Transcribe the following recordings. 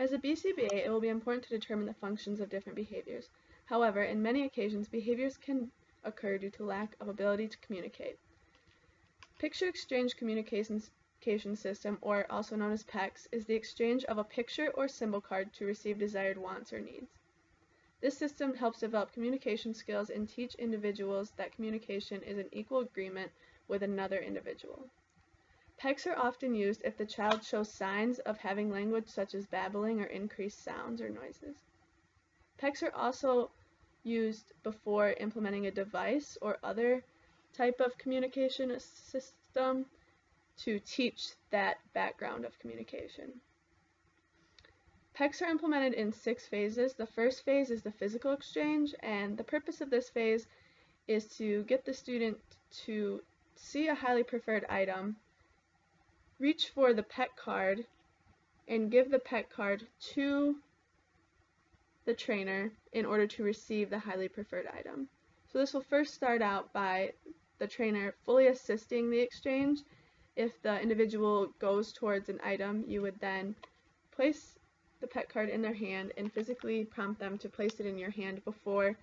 As a BCBA, it will be important to determine the functions of different behaviors. However, in many occasions, behaviors can occur due to lack of ability to communicate. Picture Exchange Communication System, or also known as PECS, is the exchange of a picture or symbol card to receive desired wants or needs. This system helps develop communication skills and teach individuals that communication is an equal agreement with another individual. PECS are often used if the child shows signs of having language such as babbling or increased sounds or noises. PECS are also used before implementing a device or other type of communication system to teach that background of communication. PECS are implemented in 6 phases. The first phase is the physical exchange, and the purpose of this phase is to get the student to see a highly preferred item, reach for the PEC card, and give the PEC card to the trainer in order to receive the highly preferred item. So this will first start out by the trainer fully assisting the exchange. If the individual goes towards an item, you would then place the PEC card in their hand and physically prompt them to place it in your hand before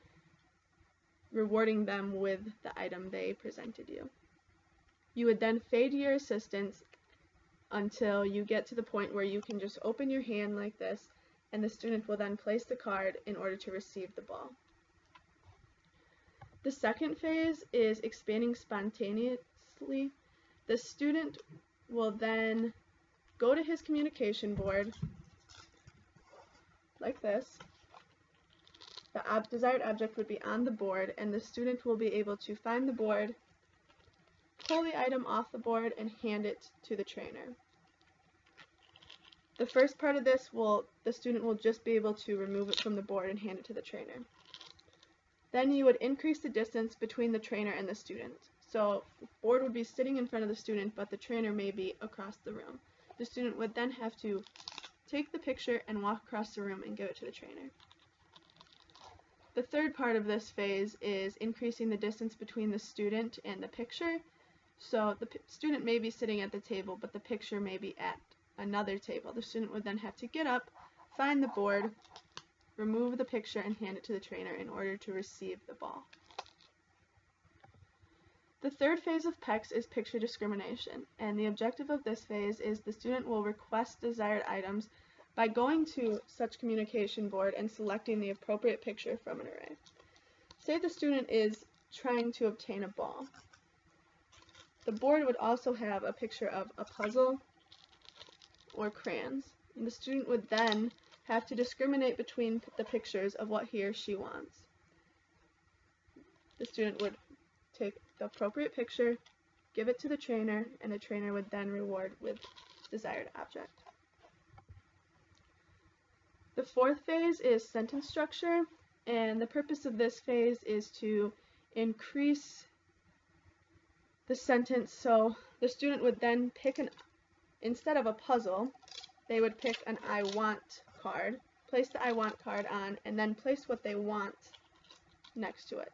rewarding them with the item they presented you. You would then fade your assistance until you get to the point where you can just open your hand like this, and the student will then place the card in order to receive the ball. The second phase is expanding spontaneously. The student will then go to his communication board like this. The desired object would be on the board, and the student will be able to find the board, pull the item off the board, and hand it to the trainer. The first part of this the student will just be able to remove it from the board and hand it to the trainer. Then you would increase the distance between the trainer and the student. So the board would be sitting in front of the student, but the trainer may be across the room. The student would then have to take the picture and walk across the room and give it to the trainer. The third part of this phase is increasing the distance between the student and the picture. So the student may be sitting at the table, but the picture may be at another table. The student would then have to get up, find the board, remove the picture, and hand it to the trainer in order to receive the ball. The third phase of PECS is picture discrimination, and the objective of this phase is the student will request desired items by going to such communication board and selecting the appropriate picture from an array. Say the student is trying to obtain a ball. The board would also have a picture of a puzzle or crayons, and the student would then have to discriminate between the pictures of what he or she wants. The student would take the appropriate picture, give it to the trainer, and the trainer would then reward with desired object. The fourth phase is sentence structure, and the purpose of this phase is to increase the sentence. So the student would then pick instead of a puzzle, they would pick an I want card, place the I want card on, and then place what they want next to it.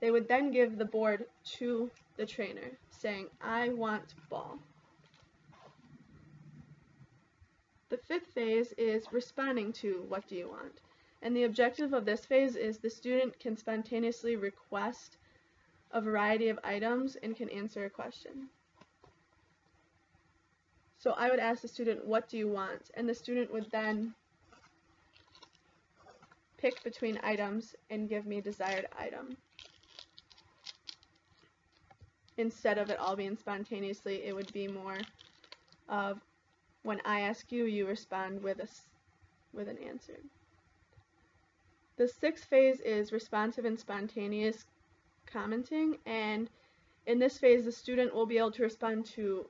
They would then give the board to the trainer, saying, I want ball. The fifth phase is responding to what do you want. And the objective of this phase is the student can spontaneously request a variety of items and can answer a question. So I would ask the student, what do you want? And the student would then pick between items and give me a desired item. Instead of it all being spontaneously, it would be more of when I ask you, you respond with an answer. The sixth phase is responsive and spontaneous commenting, and in this phase the student will be able to respond to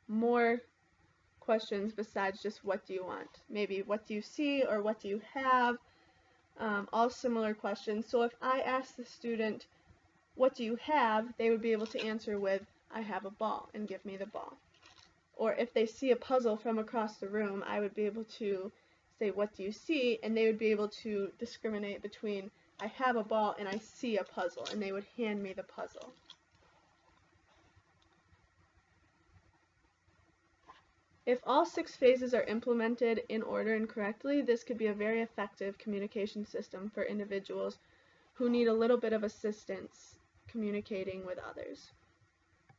more questions besides just what do you want. Maybe what do you see or what do you have, all similar questions. So if I ask the student what do you have, they would be able to answer with I have a ball and give me the ball. Or if they see a puzzle from across the room, I would be able to say what do you see, and they would be able to discriminate between I have a ball and I see a puzzle, and they would hand me the puzzle. If all 6 phases are implemented in order and correctly, this could be a very effective communication system for individuals who need a little bit of assistance communicating with others.